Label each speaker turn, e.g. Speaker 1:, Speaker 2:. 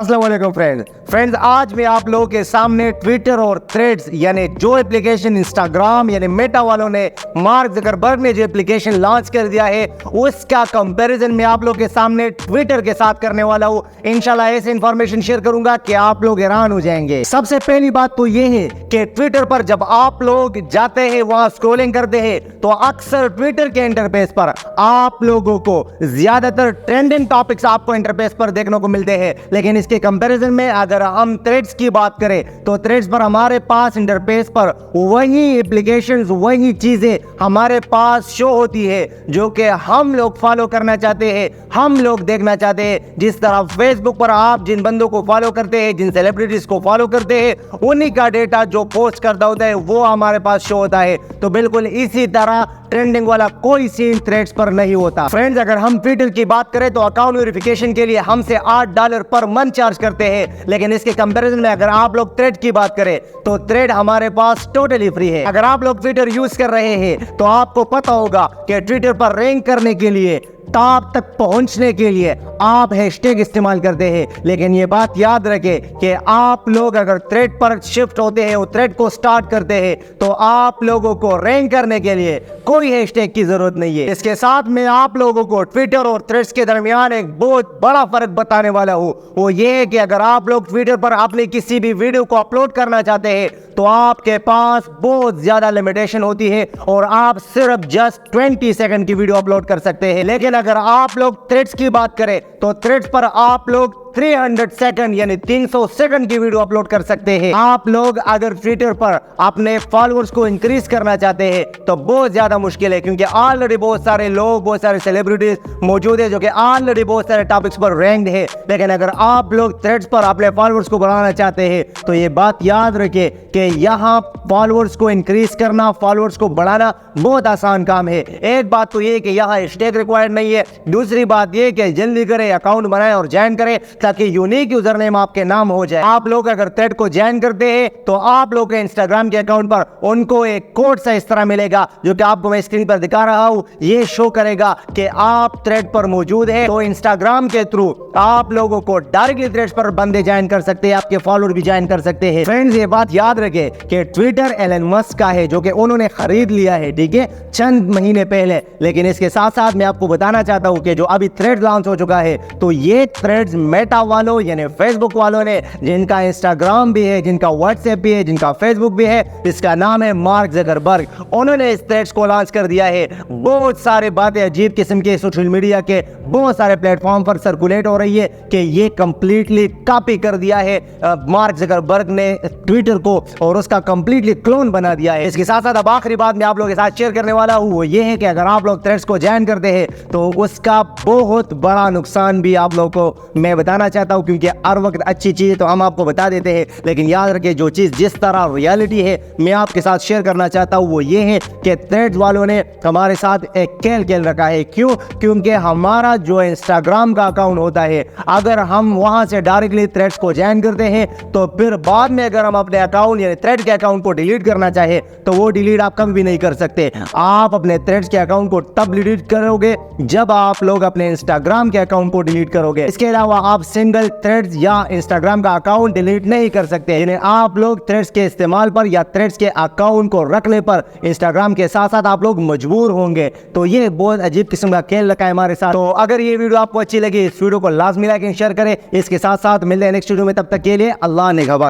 Speaker 1: अस्सलाम वालेकुम फ्रेंड्स, आज मैं आप लोगों के सामने ट्विटर और थ्रेड्स यानी जो एप्लीकेशन इंस्टाग्राम यानी मेटा वालों ने मार्क ज़करबर्ग ने जो एप्लीकेशन लॉन्च कर दिया है उसका कंपैरिजन मैं आप लोगों के सामने ट्विटर के साथ करने वाला हूँ। इंशाल्लाह ऐसे इंफॉर्मेशन शेयर करूंगा कि आप लोग हैरान हो जाएंगे। सबसे पहली बात तो ये है कि ट्विटर पर जब आप लोग जाते हैं वहां स्क्रॉलिंग करते हैं तो अक्सर ट्विटर के इंटरफेस पर आप लोगों को ज्यादातर ट्रेंडिंग टॉपिक्स आपको इंटरफेस पर देखने को मिलते हैं, लेकिन इसके कंपैरिजन में अगर हम थ्रेड्स की बात करें तो थ्रेड्स पर हमारे पास इंटरफेस पर वही एप्लीकेशंस वही चीजें हमारे पास शो होती है जो कि हम लोग फॉलो करना चाहते हैं, हम लोग देखना चाहते हैं। जिस तरह फेसबुक पर आप जिन बंदों को फॉलो करते हैं, जिन सेलिब्रिटीज को फॉलो करते हैं, उन्हीं का डेटा जो पोस्ट करता होता है वो हमारे पास शो होता है। तो बिल्कुल इसी तरह ट्रेंडिंग वाला कोई सीन थ्रेड्स पर नहीं होता। फ्रेंड्स, अगर हम ट्विटर की बात करें तो अकाउंट वेरिफिकेशन के लिए हमसे $8 पर मंथ चार्ज करते हैं, लेकिन इसके कंपैरिजन में अगर आप लोग थ्रेड की बात करें तो थ्रेड हमारे पास टोटली फ्री है। अगर आप लोग ट्विटर यूज कर रहे हैं तो आपको पता होगा कि ट्विटर पर रैंक करने के लिए, टॉप तक पहुंचने के लिए आप हैशटैग इस्तेमाल करते हैं, लेकिन ये बात याद रखें कि आप लोग अगर थ्रेड पर शिफ्ट होते हैं और थ्रेड को स्टार्ट करते हैं तो आप लोगों को रैंक करने के लिए कोई हैशटैग की जरूरत नहीं है। इसके साथ मैं आप लोगों को ट्विटर और थ्रेड्स के दरमियान एक बहुत बड़ा फर्क बताने वाला हूं। वो ये है कि अगर आप लोग ट्विटर पर अपनी किसी भी वीडियो को अपलोड करना चाहते हैं तो आपके पास बहुत ज्यादा लिमिटेशन होती है और आप सिर्फ जस्ट 20 सेकंड की वीडियो अपलोड कर सकते हैं। लेकिन अगर आप लोग थ्रेड्स की बात करें तो थ्रेड्स पर आप लोग 300 सेकंड यानी 300 सेकंड की वीडियो अपलोड कर सकते हैं। आप लोग अगर ट्विटर पर अपने फॉलोअर्स को इंक्रीज करना चाहते हैं तो बहुत ज्यादा मुश्किल है, क्योंकि ऑलरेडी बहुत सारे लोग, बहुत सारे सेलिब्रिटीज मौजूद है जो कि ऑलरेडी बहुत सारे टॉपिक्स पर रैंक्ड है। लेकिन अगर आप लोग थ्रेड्स पर अपने फॉलोअर्स को बढ़ाना चाहते हैं तो ये बात याद रखें कि यहाँ फॉलोअर्स को इंक्रीज करना, फॉलोअर्स को बढ़ाना बहुत आसान काम है। एक बात तो ये कि यहाँ हैशटैग रिक्वायर्ड नहीं है, दूसरी बात ये कि जल्दी करें, अकाउंट बनाएं और ज्वाइन करें ताकि यूनिक यूजर नेम आपके नाम हो जाए। आप लोग अगर थ्रेड को ज्वाइन करते हैं तो आप लोग के इंस्टाग्राम के अकाउंट पर उनको एक कोड सा इस तरह मिलेगा जो कि आपको मैं स्क्रीन पर दिखा रहा हूं। ये शो करेगा कि आप थ्रेड पर मौजूद है, तो इंस्टाग्राम के थ्रू आप लोगों को डायरेक्टली थ्रेड पर बंदे ज्वाइन कर सकते हैं, आपके फॉलोअर भी ज्वाइन कर सकते हैं। फ्रेंड्स, ये बात याद रखें कि ट्विटर एलन मस्क का है जो कि उन्होंने खरीद लिया है, ठीक है, चंद महीने पहले। लेकिन इसके साथ साथ मैं आपको बताना चाहता हूं कि जो अभी थ्रेड लॉन्च हो चुका है तो ये थ्रेड्स मेटा वालों यानी फेसबुक वालों ने, जिनका इंस्टाग्राम भी है, जिनका व्हाट्सएप भी है, जिनका फेसबुक भी है, इसका नाम है मार्क ज़करबर्ग, उन्होंने इस थ्रेड्स को लॉन्च कर दिया है। बहुत सारे बातें अजीब किस्म के सोशल मीडिया के बहुत सारे प्लेटफॉर्म पर सर्कुलेट हो रही है कि ये कंप्लीटली कॉपी कर दिया है मार्क ज़करबर्ग ने ट्विटर को और उसका कंप्लीटली क्लोन बना दिया है। इसके साथ साथ अब आखिरी बात मैं आप लोगों के साथ शेयर करने वाला हूँ वो ये है कि अगर आप लोग थ्रेड्स को ज्वाइन करते हैं तो उसका बहुत बड़ा नुकसान भी आप लोगों को मैं बताना चाहता हूं, क्योंकि हर वक्त अच्छी चीज़ तो हम आपको बता देते हैं, लेकिन याद रखिए जो चीज़ जिस तरह रियलिटी है मैं आपके साथ शेयर करना चाहता हूं वो ये है कि थ्रेड्स वालों ने हमारे साथ एक खेल रखा है। क्यों? क्योंकि हमारा जो इंस्टाग्राम का अकाउंट होता है, अगर हम वहां से डायरेक्टली थ्रेड्स को ज्वाइन करते हैं तो फिर बाद में अगर हम अपने अकाउंट यानी थ्रेड के अकाउंट को डिलीट करना चाहे तो वो डिलीट आप कभी भी नहीं कर सकते। आप अपने थ्रेड्स के अकाउंट को तब डिलीट करोगे जब आप लोग अपने इंस्टाग्राम के अकाउंट को डिलीट करोगे। इसके अलावा आप सिंगल थ्रेड्स या इंस्टाग्राम का अकाउंट डिलीट नहीं कर सकते। यानी आप लोग थ्रेड्स के इस्तेमाल पर या थ्रेड्स के अकाउंट को रखने पर इंस्टाग्राम के साथ साथ आप लोग मजबूर होंगे। तो ये बहुत अजीब किस्म का खेल रखा है हमारे साथ। तो अगर ये वीडियो आपको अच्छी लगी, इस वीडियो को लाजमी लाइक एंड शेयर करें। इसके साथ साथ मिलते हैं नेक्स्ट वीडियो में, तब तक के लिए अल्लाह निगहबान।